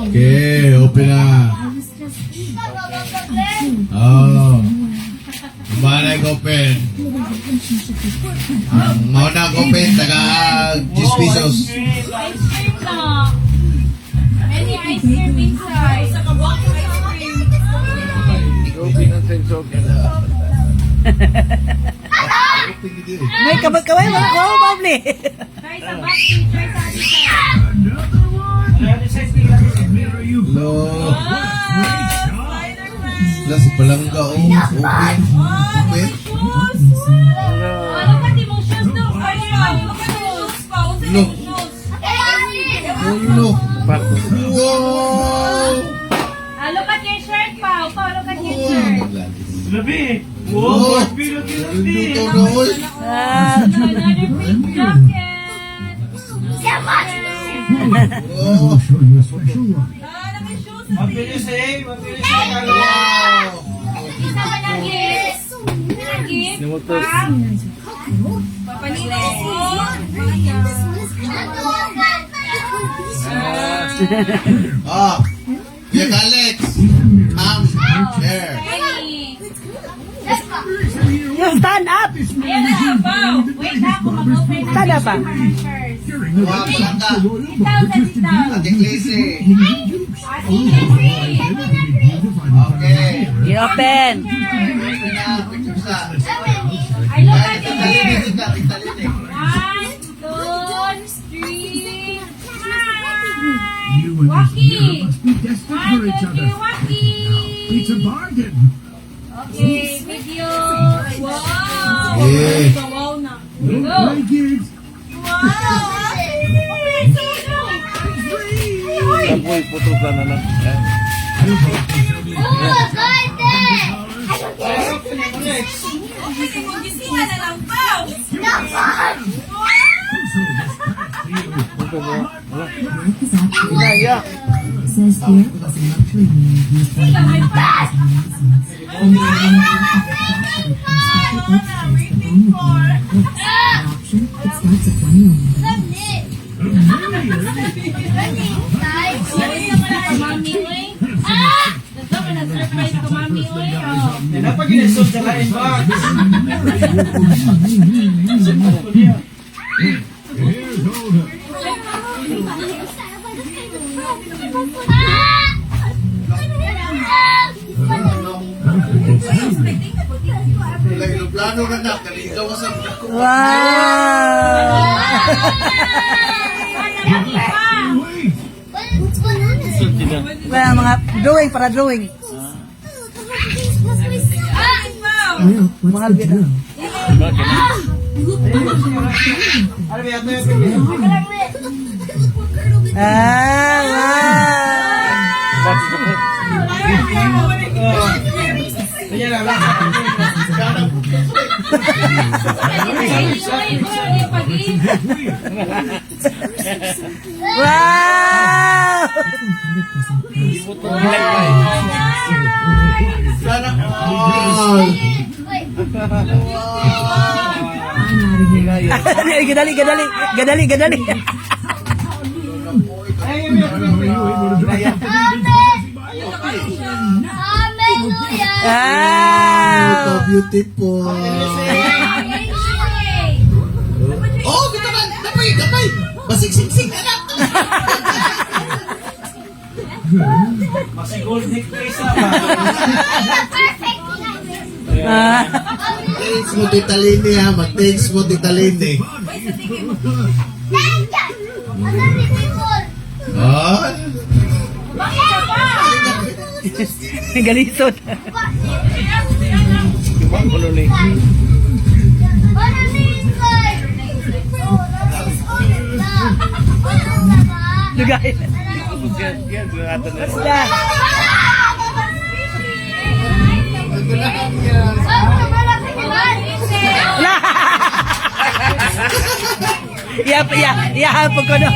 Okay, open na. Oh. Kumalag open. Mauna open, taga 10 pesos. Ice cream na. Any ice cream inside. Sa kabak ng ice cream. May kabag-kaway mga ko, Pabli. Try sa back seat. Try sa other side. Hello. Plus, palangga, oh. Open. Open. Ano ka di mong shoes do? Ay, ano ka di mong shoes pa? Unsa Look. yung shoes? Oh, look. Wow. Look at your shirt pa. Look at your shirt. Labi! Oh. Wow! Bilo kilo Luto na, oy. Another pink jacket. Oh. Naka-shoes. Mabilis eh! Mabilis eh! Wow. Isa ka na gift. Gift. Papanilaw ko. Ah. Kuya Alex. There. Penny. You stand up. Ayan na, wow. Wait na ako mag-open. Stand up, ah. Wow, palangga. Sit down, sit down. Ate Klase. Okay. You open. Open na. Picture sa. I look at you here. Talinig ka, talinig. 1, 2, 3. You and this Waki. mirror must be desperate for 1, each 2, 3, other. Waki. It's a bargain. Okay, video. Wow. Yeah. Wow na. Don't Go. play kids. Wow. Okay, so go. Apoy, putukan na lang. Okay, magising na lang pa. Inaya! Says here it was a luxury unit used by Sila, may pass. only special extras that only can books. An option, it starts at $1 million. Sorry naman ako, mami, oy. Gusto ko na-surprise ko, mami, oy. Oh. Dapat ginasod sa kain ba? Here's Olga. Plano na na. Kalito ka sa mga. Wow. Wait. Kaya mga drawing para drawing. Well, what's the drill? Ano ba yato yung Kanya lang lang. Wow! 100% Sana all. I'm out of here. Gadali. Are you able to drive off the Ito, Wow! beautiful. Oh, kita na. Kapay. Basik-sik-sik na lang. Kasi gold necklace na. Thanks mo, Tita Lini, ha. Mag-thanks mo, Tita Lini. Oh. Galisod. Kulo ni. Lugay. Yan, ata na. Basta. Iya, hapon ko no.